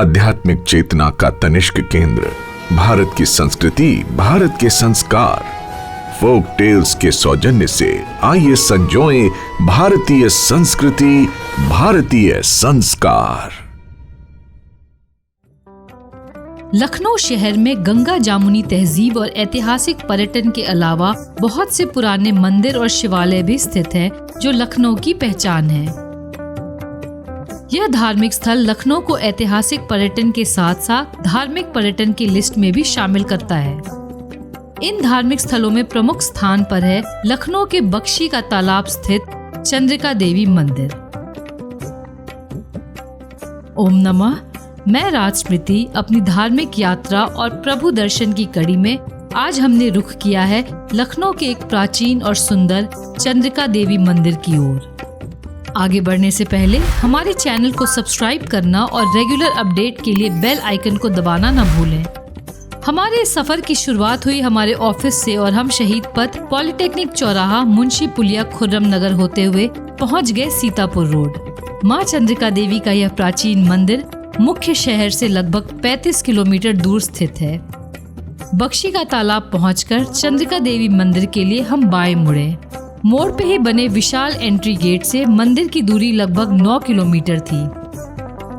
आध्यात्मिक चेतना का तनिष्क केंद्र, भारत की संस्कृति, भारत के संस्कार, फोक टेल्स के सौजन्य से आइए संजोएं भारतीय संस्कृति, भारतीय संस्कार। लखनऊ शहर में गंगा जामुनी तहजीब और ऐतिहासिक पर्यटन के अलावा बहुत से पुराने मंदिर और शिवालय भी स्थित हैं, जो लखनऊ की पहचान है। यह धार्मिक स्थल लखनऊ को ऐतिहासिक पर्यटन के साथ साथ धार्मिक पर्यटन की लिस्ट में भी शामिल करता है। इन धार्मिक स्थलों में प्रमुख स्थान पर है लखनऊ के बख्शी का तालाब स्थित चंद्रिका देवी मंदिर। ओम नमः। मैं राजस्मृति अपनी धार्मिक यात्रा और प्रभु दर्शन की कड़ी में आज हमने रुख किया है लखनऊ के एक प्राचीन और सुंदर चंद्रिका देवी मंदिर की ओर। आगे बढ़ने से पहले हमारे चैनल को सब्सक्राइब करना और रेगुलर अपडेट के लिए बेल आइकन को दबाना न भूलें। हमारे सफर की शुरुआत हुई हमारे ऑफिस से और हम शहीद पथ, पॉलिटेक्निक चौराहा, मुंशी पुलिया, खुर्रम नगर होते हुए पहुंच गए सीतापुर रोड। माँ चंद्रिका देवी का यह प्राचीन मंदिर मुख्य शहर से लगभग 35 किलोमीटर दूर स्थित है। बख्शी का तालाब पहुंचकर चंद्रिका देवी मंदिर के लिए हम बाएं मुड़े। मोड़ पे ही बने विशाल एंट्री गेट से मंदिर की दूरी लगभग 9 किलोमीटर थी,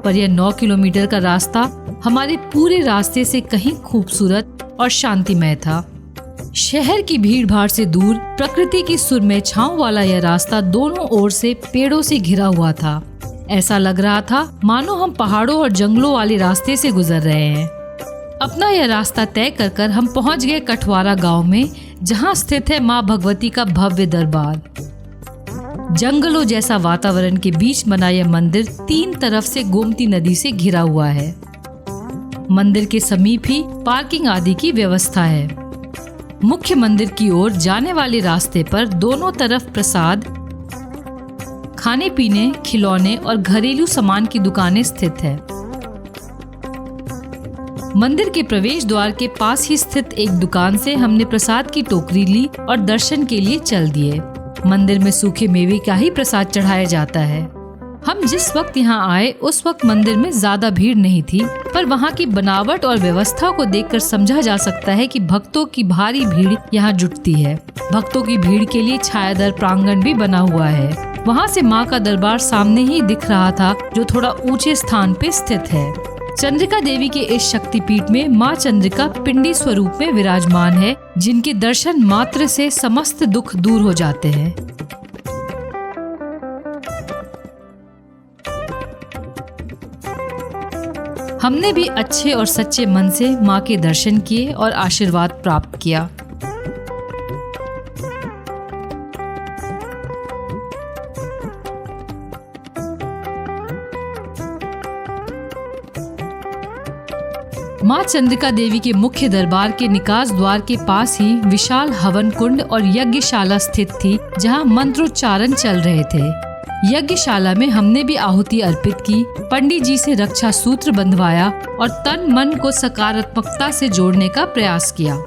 पर यह 9 किलोमीटर का रास्ता हमारे पूरे रास्ते से कहीं खूबसूरत और शांतिमय था। शहर की भीड़ भाड़ से दूर प्रकृति की सुरमय छांव वाला यह रास्ता दोनों ओर से पेड़ों से घिरा हुआ था। ऐसा लग रहा था मानो हम पहाड़ों और जंगलों वाले रास्ते से गुजर रहे हैं। अपना यह रास्ता तय कर हम पहुंच गए कठवारा गांव में, जहां स्थित है मां भगवती का भव्य दरबार। जंगलों जैसा वातावरण के बीच बना यह मंदिर 3 तरफ से गोमती नदी से घिरा हुआ है। मंदिर के समीप ही पार्किंग आदि की व्यवस्था है। मुख्य मंदिर की ओर जाने वाले रास्ते पर दोनों तरफ प्रसाद, खाने पीने, खिलौने और घरेलू सामान की दुकानें स्थित है। मंदिर के प्रवेश द्वार के पास ही स्थित एक दुकान से हमने प्रसाद की टोकरी ली और दर्शन के लिए चल दिए। मंदिर में सूखे मेवे का ही प्रसाद चढ़ाया जाता है। हम जिस वक्त यहाँ आए उस वक्त मंदिर में ज्यादा भीड़ नहीं थी, पर वहाँ की बनावट और व्यवस्था को देखकर समझा जा सकता है कि भक्तों की भारी भीड़ यहाँ जुटती है। भक्तों की भीड़ के लिए छायादार प्रांगण भी बना हुआ है। वहाँ से माँ का दरबार सामने ही दिख रहा था, जो थोड़ा ऊंचे स्थान पे स्थित है। चंद्रिका देवी के इस शक्तिपीठ में माँ चंद्रिका पिंडी स्वरूप में विराजमान है, जिनके दर्शन मात्र से समस्त दुख दूर हो जाते हैं। हमने भी अच्छे और सच्चे मन से माँ के दर्शन किए और आशीर्वाद प्राप्त किया। माँ चंद्रिका देवी के मुख्य दरबार के निकास द्वार के पास ही विशाल हवन कुंड और यज्ञशाला स्थित थी, जहाँ मंत्रोच्चारण चल रहे थे। यज्ञशाला में हमने भी आहुति अर्पित की, पंडित जी से रक्षा सूत्र बंधवाया और तन मन को सकारात्मकता से जोड़ने का प्रयास किया।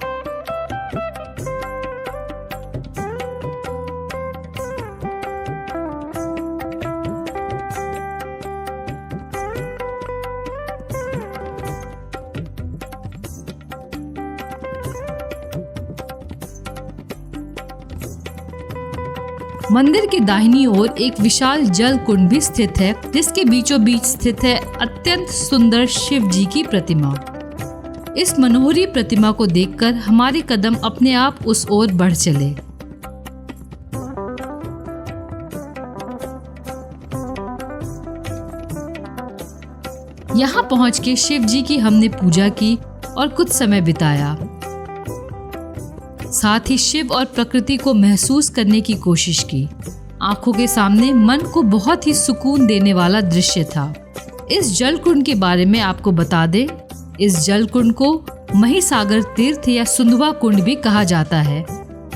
मंदिर के दाहिनी ओर एक विशाल जल कुंड भी स्थित है, जिसके बीचों बीच स्थित है अत्यंत सुंदर शिव जी की प्रतिमा। इस मनोहरी प्रतिमा को देखकर हमारे कदम अपने आप उस ओर बढ़ चले। यहाँ पहुँच के शिव जी की हमने पूजा की और कुछ समय बिताया। साथ ही शिव और प्रकृति को महसूस करने की कोशिश की। आंखों के सामने मन को बहुत ही सुकून देने वाला दृश्य था। इस जल कुंड के बारे में आपको बता दें, इस जल कुंड को महिसागर तीर्थ या सुंधवा कुंड भी कहा जाता है।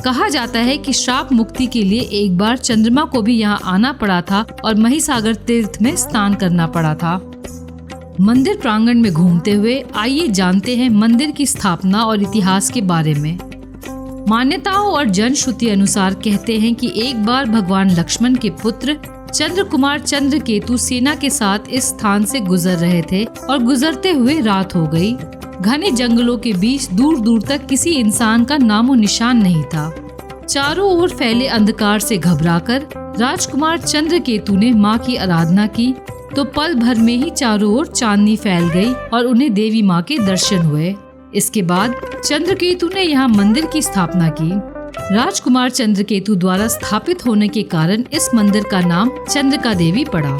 कहा जाता है कि श्राप मुक्ति के लिए एक बार चंद्रमा को भी यहाँ आना पड़ा था और महिसागर तीर्थ में स्नान करना पड़ा था। मंदिर प्रांगण में घूमते हुए आइए जानते हैं मंदिर की स्थापना और इतिहास के बारे में। मान्यताओं और जनश्रुति अनुसार कहते हैं कि एक बार भगवान लक्ष्मण के पुत्र चंद्र कुमार चंद्रकेतु सेना के साथ इस स्थान से गुजर रहे थे और गुजरते हुए रात हो गई। घने जंगलों के बीच दूर दूर तक किसी इंसान का नामो निशान नहीं था। चारों ओर फैले अंधकार से घबराकर राजकुमार चंद्रकेतु ने माँ की आराधना की तो पल भर में ही चारों ओर चांदनी फैल गई और उन्हें देवी माँ के दर्शन हुए। इसके बाद चंद्रकेतु ने यहाँ मंदिर की स्थापना की। राजकुमार चंद्रकेतु द्वारा स्थापित होने के कारण इस मंदिर का नाम चंद्रिका देवी पड़ा।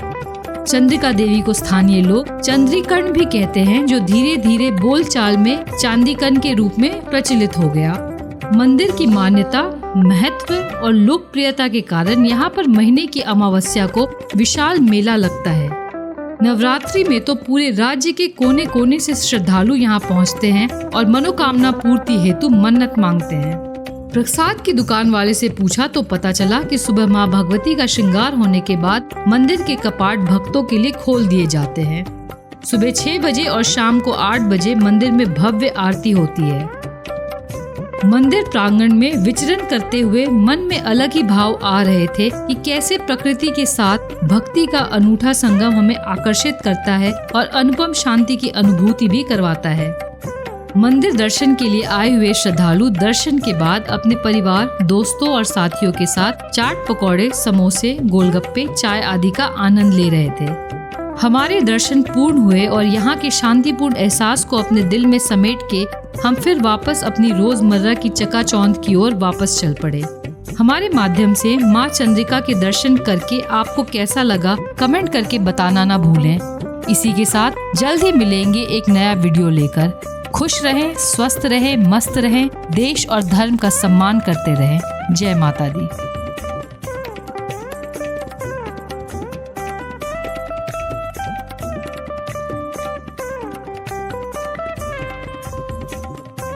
चंद्रिका देवी को स्थानीय लोग चंद्रीकर्ण भी कहते हैं, जो धीरे धीरे बोलचाल में चांदीकर्ण के रूप में प्रचलित हो गया। मंदिर की मान्यता, महत्व और लोकप्रियता के कारण यहाँ पर महीने की अमावस्या को विशाल मेला लगता है। नवरात्रि में तो पूरे राज्य के कोने कोने से श्रद्धालु यहाँ पहुँचते हैं और मनोकामना पूर्ति हेतु मन्नत मांगते हैं। प्रसाद की दुकान वाले से पूछा तो पता चला कि सुबह माँ भगवती का श्रृंगार होने के बाद मंदिर के कपाट भक्तों के लिए खोल दिए जाते हैं। सुबह 6 बजे और शाम को 8 बजे मंदिर में भव्य आरती होती है। मंदिर प्रांगण में विचरण करते हुए मन में अलग ही भाव आ रहे थे कि कैसे प्रकृति के साथ भक्ति का अनूठा संगम हमें आकर्षित करता है और अनुपम शांति की अनुभूति भी करवाता है। मंदिर दर्शन के लिए आए हुए श्रद्धालु दर्शन के बाद अपने परिवार, दोस्तों और साथियों के साथ चाट, पकौड़े, समोसे, गोलगप्पे, चाय आदि का आनंद ले रहे थे। हमारे दर्शन पूर्ण हुए और यहाँ के शांतिपूर्ण एहसास को अपने दिल में समेट के हम फिर वापस अपनी रोजमर्रा की चकाचौंध की ओर वापस चल पड़े। हमारे माध्यम से माँ चंद्रिका के दर्शन करके आपको कैसा लगा कमेंट करके बताना ना भूलें। इसी के साथ जल्द ही मिलेंगे एक नया वीडियो लेकर। खुश रहें, स्वस्थ रहें, मस्त रहें, देश और धर्म का सम्मान करते रहें। जय माता दी।